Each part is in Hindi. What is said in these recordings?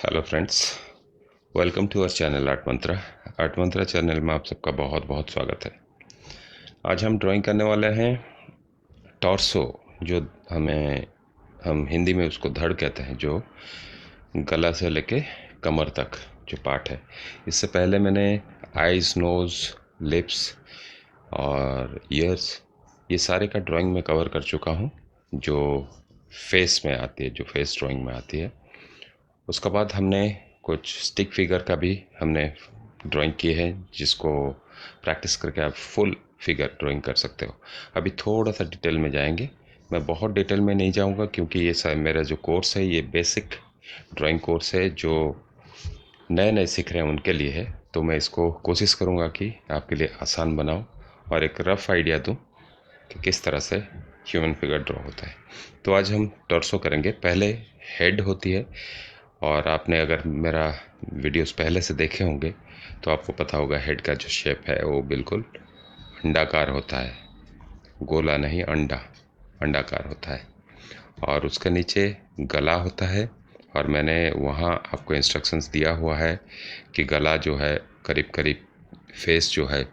Hello friends, welcome to our channel Art Mantra. Art Mantra channel में आप सबका बहुत बहुत स्वागत है। आज हम ड्राइंग करने वाले हैं टॉर्सो, जो हम हिंदी में उसको धड़ कहते हैं, जो गला से लेके कमर तक जो पार्ट है। इससे पहले मैंने आइज़, नोज़, लिप्स और ईयर्स, ये सारे का ड्राइंग में कवर कर चुका हूँ, जो फेस में आती है, जो फेस ड्राइंग में आती है। उसके बाद हमने कुछ स्टिक फिगर का भी हमने ड्राइंग की है, जिसको प्रैक्टिस करके आप फुल फिगर ड्राइंग कर सकते हो। अभी थोड़ा सा डिटेल में जाएंगे। मैं बहुत डिटेल में नहीं जाऊंगा क्योंकि ये सब मेरा जो कोर्स है, ये बेसिक ड्राइंग कोर्स है, जो नए नए सीख रहे हैं उनके लिए है। तो मैं इसको कोशिश करूंगा कि आपके लिए आसान बनाऊं और एक रफ आइडिया दूं कि किस तरह से ह्यूमन फिगर ड्रॉ होता है। तो आज हम टॉर्सो करेंगे। पहले हेड होती है, और आपने अगर मेरा वीडियोस पहले से देखे होंगे तो आपको पता होगा हेड का जो शेप है वो बिल्कुल अंडाकार होता है, गोला नहीं, अंडाकार होता है। और उसके नीचे गला होता है, और मैंने वहाँ आपको इंस्ट्रक्शंस दिया हुआ है कि गला जो है करीब करीब फेस जो है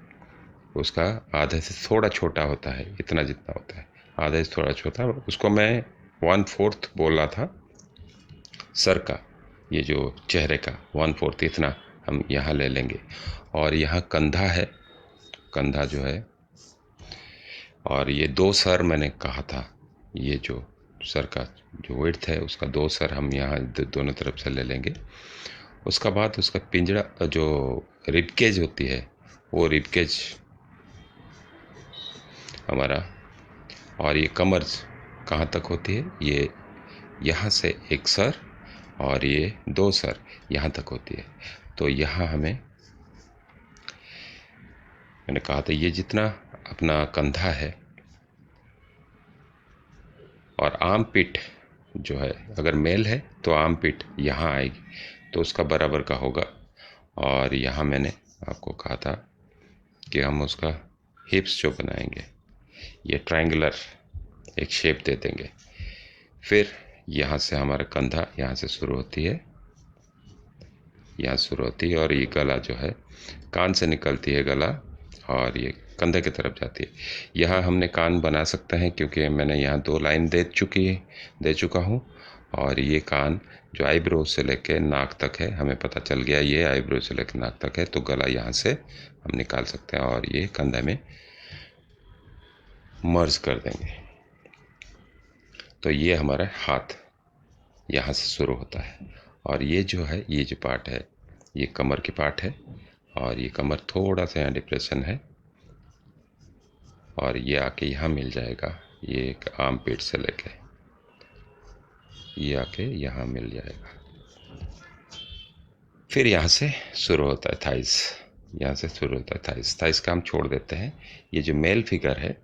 उसका आधे से थोड़ा छोटा होता है, इतना जितना होता है, आधे से थोड़ा छोटा। उसको मैं 1/4 बोल रहा था सर का, ये जो चेहरे का 1/4 इतना हम यहाँ ले लेंगे। और यहाँ कंधा है, कंधा जो है, और ये 2 सर मैंने कहा था, ये जो सर का जो विड्थ है उसका 2 सर हम यहाँ दोनों तरफ से ले लेंगे। उसका बाद उसका पिंजड़ा जो रिबकेज होती है, वो रिबकेज हमारा, और ये कमर कहाँ तक होती है, ये यहाँ से एक सर और ये 2 सर यहाँ तक होती है। तो यहाँ हमें, मैंने कहा था ये जितना अपना कंधा है, और आर्म पिट जो है, अगर मेल है तो आर्म पिट यहाँ आएगी, तो उसका बराबर का होगा। और यहाँ मैंने आपको कहा था कि हम उसका हिप्स जो बनाएंगे, ये ट्रायंगुलर एक शेप दे देंगे। फिर यहाँ से हमारा कंधा यहाँ से शुरू होती है, यहाँ शुरू होती है, और ये गला जो है कान से निकलती है गला, और ये कंधे की तरफ जाती है। यहाँ हमने कान बना सकते हैं क्योंकि मैंने यहाँ 2 लाइन दे चुका हूँ। और ये कान जो आईब्रो से लेके नाक तक है, हमें पता चल गया ये आईब्रो से लेके नाक तक है, तो गला यहाँ से हम निकाल सकते हैं और ये कंधे में मर्ज कर देंगे। तो ये हमारा हाथ यहाँ से शुरू होता है, और ये जो है, ये जो पार्ट है, ये कमर की पार्ट है, और ये कमर थोड़ा सा यहाँ डिप्रेशन है, और ये आके यहाँ मिल जाएगा। ये एक आर्म पीट से लेके ये आके यहाँ मिल जाएगा। फिर यहाँ से शुरू होता है थाइस, यहाँ से शुरू होता है थाइस। थाइस का हम छोड़ देते हैं। ये जो मेल फिगर है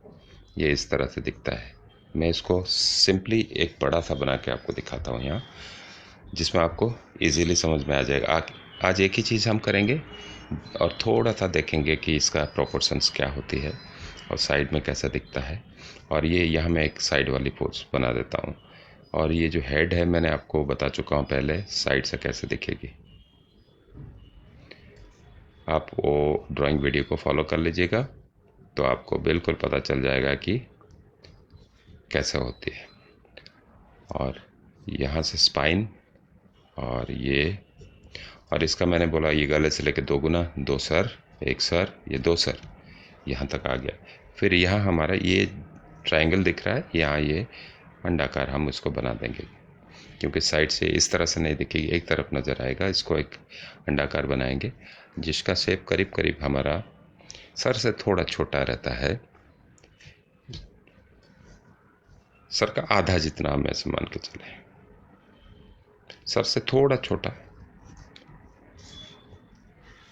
ये इस तरह से दिखता है। मैं इसको सिंपली एक बड़ा सा बना के आपको दिखाता हूँ यहाँ, जिसमें आपको इजीली समझ में आ जाएगा। आज एक ही चीज़ हम करेंगे और थोड़ा सा देखेंगे कि इसका प्रोपोर्शंस क्या होती है और साइड में कैसा दिखता है। और ये यहाँ मैं एक साइड वाली पोज बना देता हूँ। और ये जो हेड है मैंने आपको बता चुका हूँ पहले साइड से कैसे दिखेगी। आप वो ड्राइंग वीडियो को फॉलो कर लीजिएगा तो आपको बिल्कुल पता चल जाएगा कि कैसे होती है। और यहाँ से स्पाइन, और ये, और इसका मैंने बोला ये गले से लेके 2 गुना, 2 सर, 1 सर, ये 2 सर यहाँ तक आ गया। फिर यहाँ हमारा ये ट्रायंगल दिख रहा है, यहाँ ये अंडाकार हम इसको बना देंगे, क्योंकि साइड से इस तरह से नहीं दिखेगी, एक तरफ नज़र आएगा। इसको एक अंडाकार बनाएंगे जिसका शेप करीब करीब हमारा सर से थोड़ा छोटा रहता है, सर का आधा जितना हम ऐसे मान के चले, सर से थोड़ा छोटा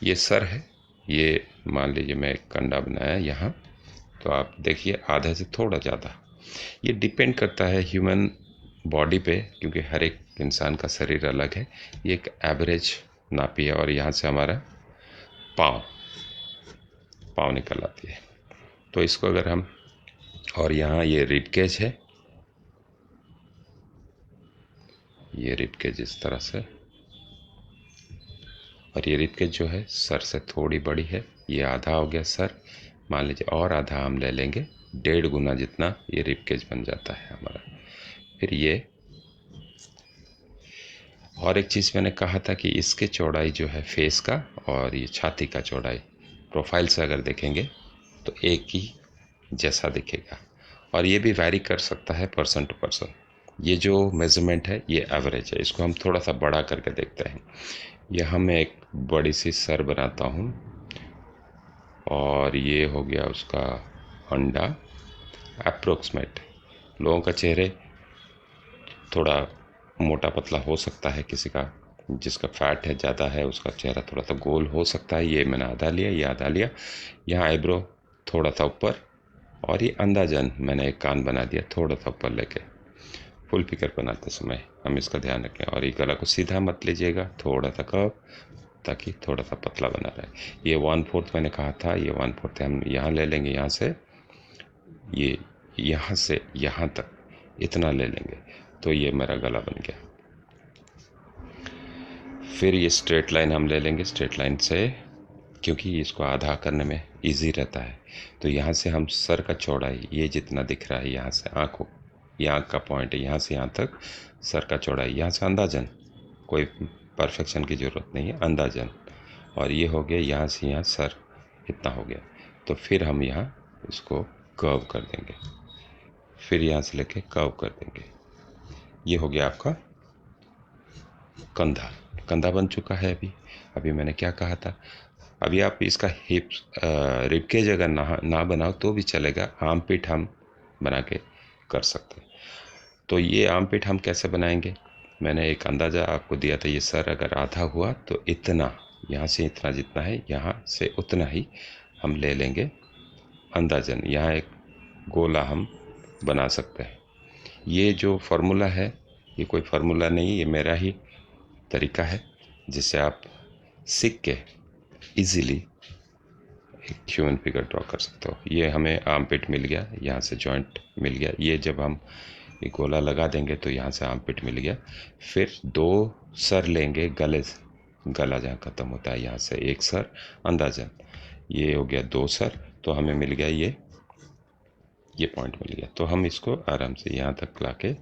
ये सर है। ये मान लीजिए मैं एक कंडा बनाया यहाँ, तो आप देखिए आधे से थोड़ा ज़्यादा। ये डिपेंड करता है ह्यूमन बॉडी पे, क्योंकि हर एक इंसान का शरीर अलग है। ये एक एवरेज नापी है। और यहाँ से हमारा पाँव पाँव निकल आती है। तो इसको अगर हम, और यहाँ ये रिब केज है, ये रिब केज इस तरह से, और ये रिब केज जो है सर से थोड़ी बड़ी है, ये आधा हो गया सर, मान लीजिए और आधा हम ले लेंगे, 1.5 गुना जितना ये रिब केज बन जाता है हमारा। फिर ये और एक चीज़ मैंने कहा था कि इसके चौड़ाई जो है फेस का और ये छाती का चौड़ाई प्रोफाइल से अगर देखेंगे तो एक ही जैसा दिखेगा, और ये भी वैरी कर सकता है पर्सन टू पर्सन। ये जो मेज़रमेंट है ये एवरेज है, इसको हम थोड़ा सा बड़ा करके देखते हैं। यहाँ मैं एक बड़ी सी सर बनाता हूँ और ये हो गया उसका अंडा। अप्रोक्सीमेट लोगों का चेहरे थोड़ा मोटा पतला हो सकता है, किसी का जिसका फैट है ज़्यादा है उसका चेहरा थोड़ा सा गोल हो सकता है। ये मैंने आधा लिया, ये आधा लिया। यहाँ आईब्रो थोड़ा सा ऊपर, और ये अंदाजन मैंने एक कान बना दिया थोड़ा सा ऊपर लेके। फुल फिगर बनाते समय हम इसका ध्यान रखें, और ये गला को सीधा मत लीजिएगा, थोड़ा सा कर्व, ताकि थोड़ा सा पतला बना रहे। ये 1/4 मैंने कहा था, ये 1/4 हम यहाँ ले लेंगे, यहाँ से ये यहाँ से यहाँ तक इतना ले लेंगे, तो ये मेरा गला बन गया। फिर ये स्ट्रेट लाइन हम ले लेंगे, स्ट्रेट लाइन से क्योंकि इसको आधा करने में इजी रहता है, तो यहाँ से हम सर का चौड़ाई ये जितना दिख रहा है, यहाँ से आँखों, ये आँख का पॉइंट है, यहाँ से यहाँ तक सर का चौड़ाई, यहाँ से अंदाजन, कोई परफेक्शन की ज़रूरत नहीं है, अंदाजन। और ये हो गया यहाँ से यहाँ सर इतना हो गया, तो फिर हम यहाँ इसको कर्व कर देंगे, फिर यहाँ से लेके कर्व कर देंगे। ये हो गया आपका कंधा। कंधा बन चुका है। अभी मैंने क्या कहा था, अभी आप इसका हिप रिबकेज अगर ना बनाओ तो भी चलेगा, आर्म पिट हम बना के कर सकते हैं। तो ये आर्म पिट हम कैसे बनाएंगे, मैंने एक अंदाज़ा आपको दिया था, ये सर अगर आधा हुआ तो इतना, यहाँ से इतना जितना है यहाँ से उतना ही हम ले लेंगे अंदाजन। यहाँ एक गोला हम बना सकते हैं। ये जो फार्मूला है ये कोई फार्मूला नहीं, ये मेरा ही तरीका है जिससे आप सीख के इजीली एक ह्यूमन फिगर ड्रॉ कर सकते हो। ये हमें आर्म पिट मिल गया, यहाँ से जॉइंट मिल गया, ये जब हम ये गोला लगा देंगे तो यहाँ से आर्म पिट मिल गया। फिर 2 सर लेंगे गले से, गला जहाँ ख़त्म होता है यहाँ से एक सर अंदाजन, ये हो गया 2 सर, तो हमें मिल गया ये पॉइंट मिल गया। तो हम इसको आराम से यहाँ तक ला के,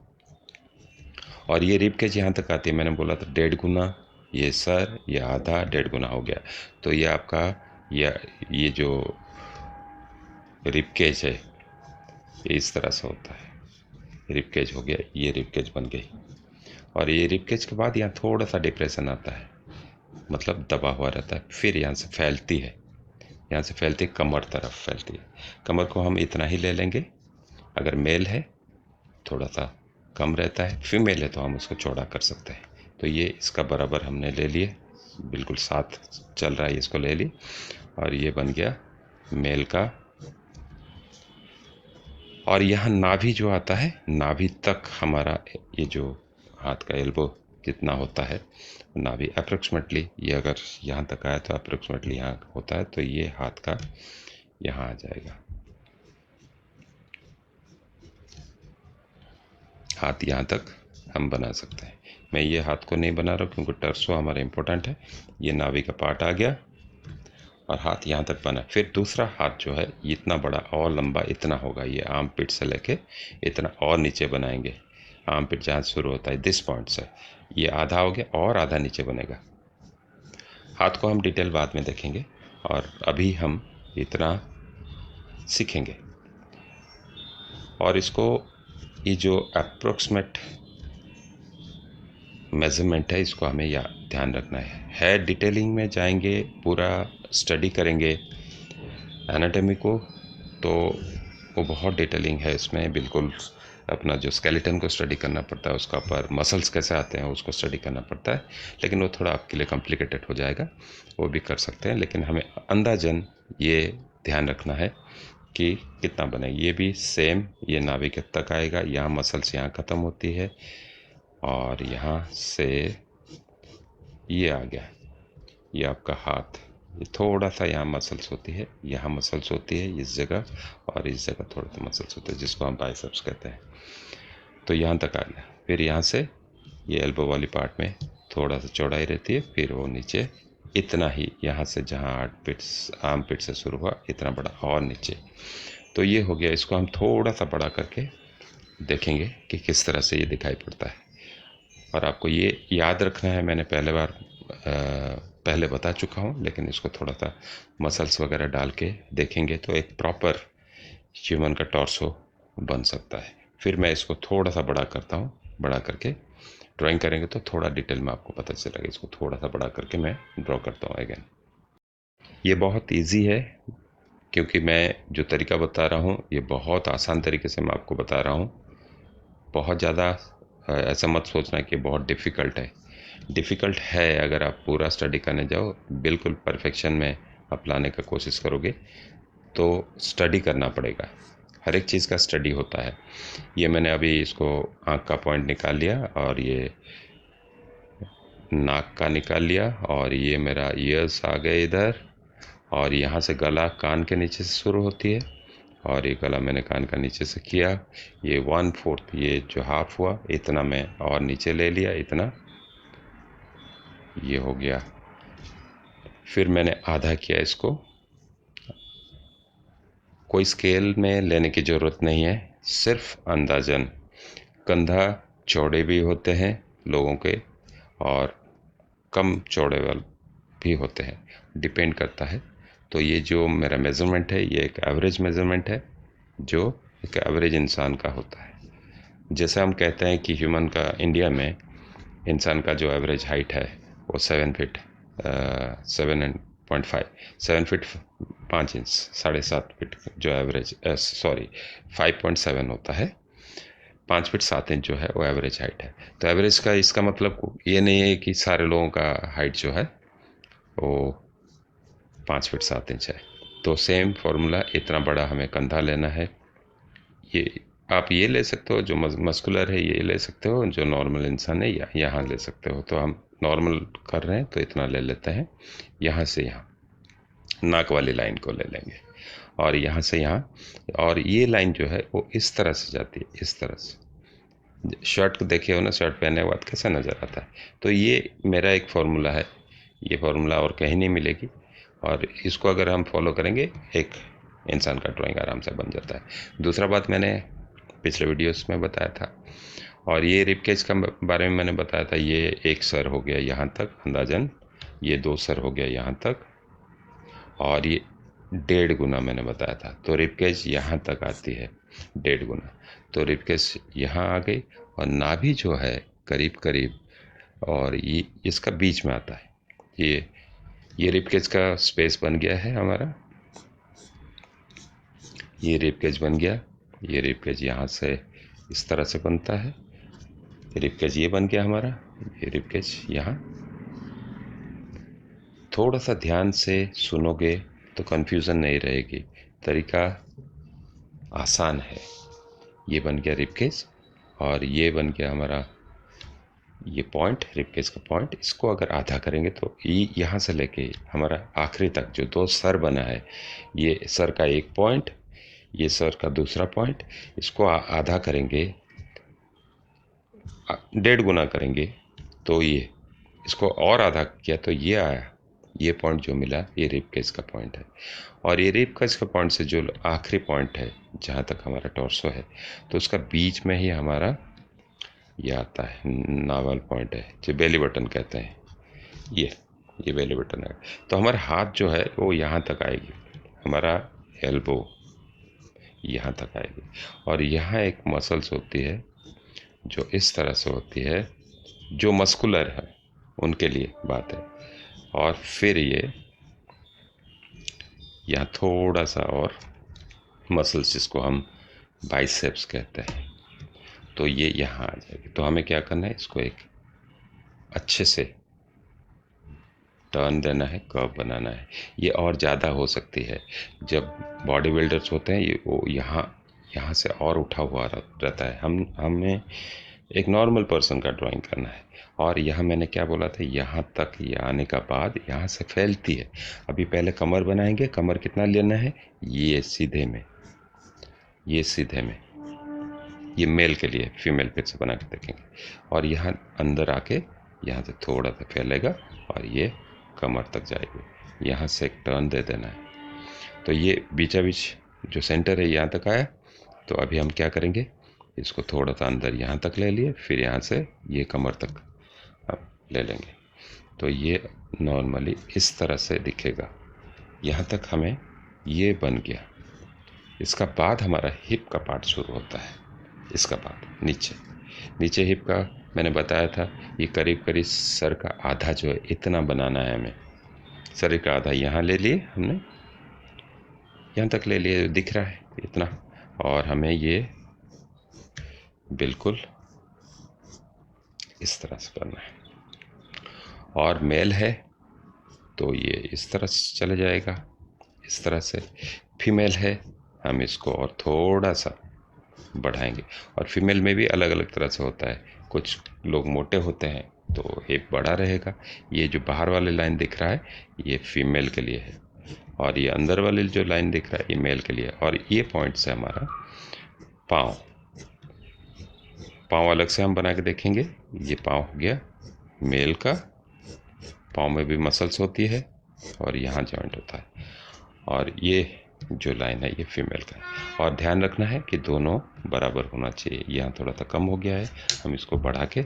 और ये रिब केज यहाँ तक आती है, मैंने बोला था 1.5 गुना, ये सर ये आधा, 1.5 गुना हो गया। तो ये आपका ये जो रिब केज है ये इस तरह से होता है। रिब केज हो गया, ये रिब केज बन गई। और ये रिब केज के बाद यहाँ थोड़ा सा डिप्रेशन आता है, मतलब दबा हुआ रहता है, फिर यहाँ से फैलती है, यहाँ से फैलती है कमर तरफ फैलती है। कमर को हम इतना ही ले लेंगे, अगर मेल है थोड़ा सा कम रहता है, फीमेल है तो हम उसको चौड़ा कर सकते हैं। तो ये इसका बराबर हमने ले लिए, बिल्कुल साथ चल रहा है, इसको ले ली, और ये बन गया मेल का। और यहाँ नाभि जो आता है, नाभि तक हमारा ये जो हाथ का एल्बो जितना होता है नाभि अप्रोक्सीमेटली, ये अगर यहाँ तक आया तो अप्रोक्सीमेटली यहाँ होता है, तो ये हाथ का यहाँ आ जाएगा। हाथ यहाँ तक हम बना सकते हैं। मैं ये हाथ को नहीं बना रहा हूँ क्योंकि टर्सो हमारा इम्पोर्टेंट है। ये नाभि का पार्ट आ गया और हाथ यहाँ तक बना। फिर दूसरा हाथ जो है इतना बड़ा और लंबा इतना होगा, ये आर्म पिट से लेके इतना और नीचे बनाएंगे। आर्म पिट जहाँ शुरू होता है दिस पॉइंट से, ये आधा हो गया और आधा नीचे बनेगा। हाथ को हम डिटेल बाद में देखेंगे, और अभी हम इतना सीखेंगे। और इसको ये जो अप्रोक्सीमेट मेज़रमेंट है इसको हमें ध्यान रखना है। हेयर डिटेलिंग में जाएंगे, पूरा स्टडी करेंगे एनाटॉमी को, तो वो बहुत डिटेलिंग है इसमें। बिल्कुल अपना जो स्केलेटन को स्टडी करना पड़ता है, उसका ऊपर मसल्स कैसे आते हैं उसको स्टडी करना पड़ता है, लेकिन वो थोड़ा आपके लिए कॉम्प्लिकेटेड हो जाएगा, वो भी कर सकते हैं। लेकिन हमें अंदाजन ये ध्यान रखना है कि कितना बने। ये भी सेम, ये नाभि के तक आएगा, यहाँ मसल्स यहाँ ख़त्म होती है, और यहाँ से ये आ गया, ये आपका हाथ, ये थोड़ा सा यहाँ मसल्स होती है, यहाँ मसल्स होती है इस जगह, और इस जगह थोड़ा सा मसल्स होते हैं जिसको हम बाइसेप्स कहते हैं। तो यहाँ तक आ गया। फिर यहाँ से ये एल्बो वाली पार्ट में थोड़ा सा चौड़ाई रहती है, फिर वो नीचे इतना ही, यहाँ से जहाँ आर्म पिट से शुरू हुआ इतना बड़ा और नीचे। तो ये हो गया। इसको हम थोड़ा सा बड़ा करके देखेंगे कि किस तरह से ये दिखाई पड़ता है। और आपको ये याद रखना है, मैंने पहले बता चुका हूँ, लेकिन इसको थोड़ा सा मसल्स वगैरह डाल के देखेंगे तो एक प्रॉपर ह्यूमन का टॉर्सो बन सकता है। फिर मैं इसको थोड़ा सा बड़ा करता हूँ, बड़ा करके ड्राइंग करेंगे तो थोड़ा डिटेल में आपको पता चलेगा। इसको थोड़ा सा बड़ा करके मैं ड्रॉ करता हूँ अगेन। ये बहुत ईजी है, क्योंकि मैं जो तरीका बता रहा हूँ ये बहुत आसान तरीके से मैं आपको बता रहा हूँ। बहुत ज़्यादा ऐसा मत सोचना कि बहुत डिफ़िकल्ट है। डिफ़िकल्ट है अगर आप पूरा स्टडी करने जाओ, बिल्कुल परफेक्शन में आप लाने का कोशिश करोगे तो स्टडी करना पड़ेगा। हर एक चीज़ का स्टडी होता है। ये मैंने अभी इसको आँख का पॉइंट निकाल लिया, और ये नाक का निकाल लिया, और ये मेरा ईयर्स आ गए इधर, और यहाँ से गला कान के नीचे से शुरू होती है, और ये गला मैंने कान का नीचे से किया। ये 1/4, ये जो हाफ हुआ इतना मैं और नीचे ले लिया, इतना ये हो गया। फिर मैंने आधा किया इसको। कोई स्केल में लेने की ज़रूरत नहीं है, सिर्फ अंदाजन। कंधा चौड़े भी होते हैं लोगों के, और कम चौड़े वाले भी होते हैं, डिपेंड करता है। तो ये जो मेरा मेज़रमेंट है ये एक एवरेज मेज़रमेंट है, जो एक एवरेज इंसान का होता है। जैसे हम कहते हैं कि ह्यूमन का, इंडिया में इंसान का जो एवरेज हाइट है वो 7 फीट 7.5, 7 फीट 5 इंच, 7.5 फीट जो एवरेज, सॉरी 5.7 होता है। 5 फीट 7 इंच जो है वो एवरेज हाइट है। तो एवरेज का इसका मतलब ये नहीं है कि सारे लोगों का हाइट जो है वो 5 फीट 7 इंच है। तो सेम फॉर्मूला, इतना बड़ा हमें कंधा लेना है। ये आप ये ले सकते हो जो मस्कुलर है, ये ले सकते हो जो नॉर्मल इंसान है, या यहाँ ले सकते हो। तो हम नॉर्मल कर रहे हैं तो इतना ले लेते हैं। यहाँ से यहाँ नाक वाली लाइन को ले लेंगे, और यहाँ से यहाँ, और ये लाइन जो है वो इस तरह से जाती है, इस तरह से। शर्ट को देखे हो ना, शर्ट पहनने के बाद कैसा नज़र आता है। तो ये मेरा एक फार्मूला है, ये फार्मूला और कहीं नहीं मिलेगी, और इसको अगर हम फॉलो करेंगे एक इंसान का ड्राइंग आराम से बन जाता है। दूसरा बात मैंने पिछले वीडियोस में बताया था, और ये रिब केज का बारे में मैंने बताया था। ये एक सर हो गया यहाँ तक अंदाजन, ये 2 सर हो गया यहाँ तक, और ये 1.5 गुना मैंने बताया था। तो रिब केज यहाँ तक आती है 1.5 गुना। तो रिब केज यहाँ आ गई, और नाभि जो है करीब करीब, और ये इसका बीच में आता है। ये रिब केज का स्पेस बन गया है हमारा। ये रिब केज बन गया। ये रिब केज यहाँ से इस तरह से बनता है। रिब केज ये बन गया हमारा। ये रिब केज यहाँ। थोड़ा सा ध्यान से सुनोगे तो कन्फ्यूज़न नहीं रहेगी। तरीका आसान है। ये बन गया रिब केज, और ये बन गया हमारा ये पॉइंट, रिब केज का पॉइंट। इसको अगर आधा करेंगे तो ये यहाँ से लेके हमारा आखिरी तक जो 2 सर बना है, ये सर का एक पॉइंट, ये सर का दूसरा पॉइंट, इसको आधा करेंगे, 1.5 गुना करेंगे तो ये, इसको और आधा किया तो ये आया। ये पॉइंट जो मिला ये रिब केज का पॉइंट है, और ये रिब केज का पॉइंट से जो आखिरी पॉइंट है जहाँ तक हमारा टॉर्सो है, तो उसका बीच में ही हमारा ये आता है, नावल पॉइंट है, जो बेली बटन कहते हैं। ये बेली बटन है। तो हमारा हाथ जो है वो यहाँ तक आएगी, हमारा एल्बो यहाँ तक आएगी, और यहाँ एक मसल्स होती है जो इस तरह से होती है, जो मस्कुलर है उनके लिए बात है। और फिर ये यहाँ थोड़ा सा और मसल्स, जिसको हम बाइसेप्स कहते हैं, तो ये यहाँ आ जाएगी। तो हमें क्या करना है, इसको एक अच्छे से टर्न देना है, कर्व बनाना है। ये और ज़्यादा हो सकती है। जब बॉडी बिल्डर्स होते हैं ये, वो यहाँ से और उठा हुआ रहता है। हमें एक नॉर्मल पर्सन का ड्राइंग करना है। और यहाँ मैंने क्या बोला था, यहाँ तक ये आने का बाद यहाँ से फैलती है। अभी पहले कमर बनाएंगे। कमर कितना लेना है, ये सीधे में, ये सीधे में, ये मेल के लिए, फीमेल फिर से बना के देखेंगे। और यहाँ अंदर आके यहाँ से थोड़ा सा फैलेगा, और ये कमर तक जाएगी। यहाँ से एक टर्न दे देना है। तो ये बीचा बीच जो सेंटर है यहाँ तक आया। तो अभी हम क्या करेंगे, इसको थोड़ा सा अंदर यहाँ तक ले लिए, फिर यहाँ से ये कमर तक अब ले लेंगे। तो ये नॉर्मली इस तरह से दिखेगा। यहाँ तक हमें ये बन गया। इसका बाद हमारा हिप का पार्ट शुरू होता है। इसका बाद नीचे हिप का मैंने बताया था, ये करीब करीब सर का आधा जो है इतना बनाना है हमें। सर का आधा यहाँ ले लिए हमने, यहाँ तक ले लिए, दिख रहा है इतना। और हमें ये बिल्कुल इस तरह से करना है। और मेल है तो ये इस तरह से चला जाएगा, इस तरह से। फीमेल है, हम इसको और थोड़ा सा बढ़ाएंगे। और फीमेल में भी अलग अलग तरह से होता है। कुछ लोग मोटे होते हैं तो हिप बड़ा रहेगा। ये जो बाहर वाली लाइन दिख रहा है ये फीमेल के लिए है, और ये अंदर वाली जो लाइन दिख रहा है ये मेल के लिए। और ये पॉइंट से हमारा पाँव अलग से हम बना के देखेंगे। ये पाँव हो गया मेल का, पाँव में भी मसल्स होती है और यहाँ जॉइंट होता है। और ये जो लाइन है ये फीमेल का है। और ध्यान रखना है कि दोनों बराबर होना चाहिए। यहाँ थोड़ा सा कम हो गया है, हम इसको बढ़ा के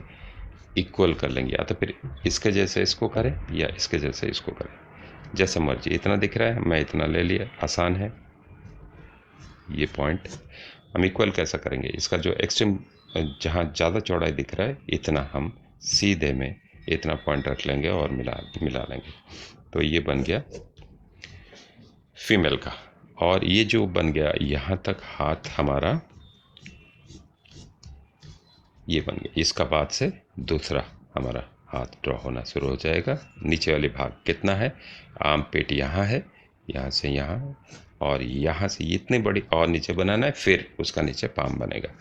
इक्वल कर लेंगे। या तो फिर इसके जैसे इसको करें या इसके जैसे इसको करें, जैसा मर्जी। इतना दिख रहा है, मैं इतना ले लिया, आसान है। ये पॉइंट हम इक्वल कैसा करेंगे, इसका जो एक्सट्रीम जहाँ ज़्यादा चौड़ाई दिख रहा है इतना हम सीधे में इतना पॉइंट रख लेंगे और मिला लेंगे। तो ये बन गया फीमेल का। और ये जो बन गया यहाँ तक हाथ हमारा ये बन गया। इसका बाद से दूसरा हमारा हाथ ड्रॉ होना शुरू हो जाएगा। नीचे वाले भाग कितना है, आर्म पेट यहाँ है, यहाँ से यहाँ, और यहाँ से इतनी बड़ी और नीचे बनाना है, फिर उसका नीचे पाम बनेगा।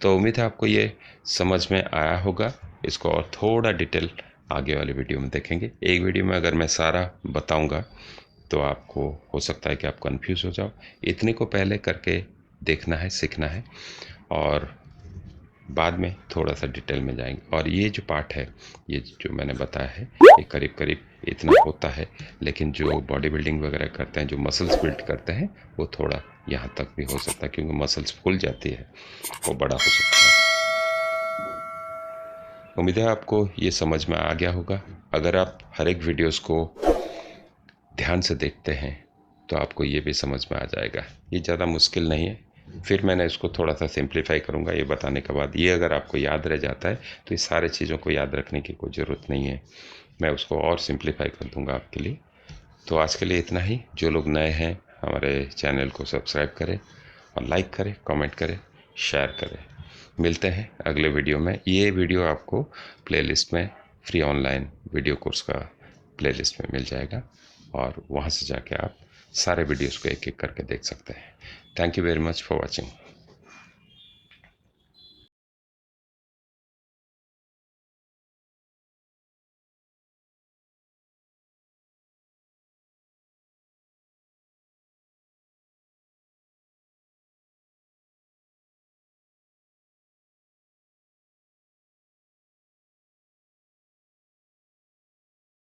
तो उम्मीद है आपको ये समझ में आया होगा। इसको और थोड़ा डिटेल आगे वाले वीडियो में देखेंगे। एक वीडियो में अगर मैं सारा बताऊंगा तो आपको हो सकता है कि आप कंफ्यूज हो जाओ। इतने को पहले करके देखना है, सीखना है, और बाद में थोड़ा सा डिटेल में जाएंगे। और ये जो पार्ट है, ये जो मैंने बताया है, ये करीब करीब इतना होता है। लेकिन जो बॉडी बिल्डिंग वगैरह करते हैं, जो मसल्स बिल्ड करते हैं, वो थोड़ा यहाँ तक भी हो सकता है, क्योंकि मसल्स फूल जाती है, वो बड़ा हो सकता है। उम्मीद है आपको ये समझ में आ गया होगा। अगर आप हर एक वीडियोस को ध्यान से देखते हैं तो आपको ये भी समझ में आ जाएगा। ये ज़्यादा मुश्किल नहीं है। फिर मैंने इसको थोड़ा सा सिंप्लीफाई करूँगा ये बताने के बाद। ये अगर आपको याद रह जाता है तो ये सारे चीज़ों को याद रखने की कोई ज़रूरत नहीं है, मैं उसको और सिंप्लीफाई कर दूँगा आपके लिए। तो आज के लिए इतना ही। जो लोग नए हैं हमारे चैनल को सब्सक्राइब करें और लाइक करें, कमेंट करें, शेयर करें। मिलते हैं अगले वीडियो में। ये वीडियो आपको प्लेलिस्ट में फ्री ऑनलाइन वीडियो कोर्स का प्लेलिस्ट में मिल जाएगा, और वहाँ से जाके आप सारे वीडियोस को एक एक करके देख सकते हैं। Thank you very much for watching.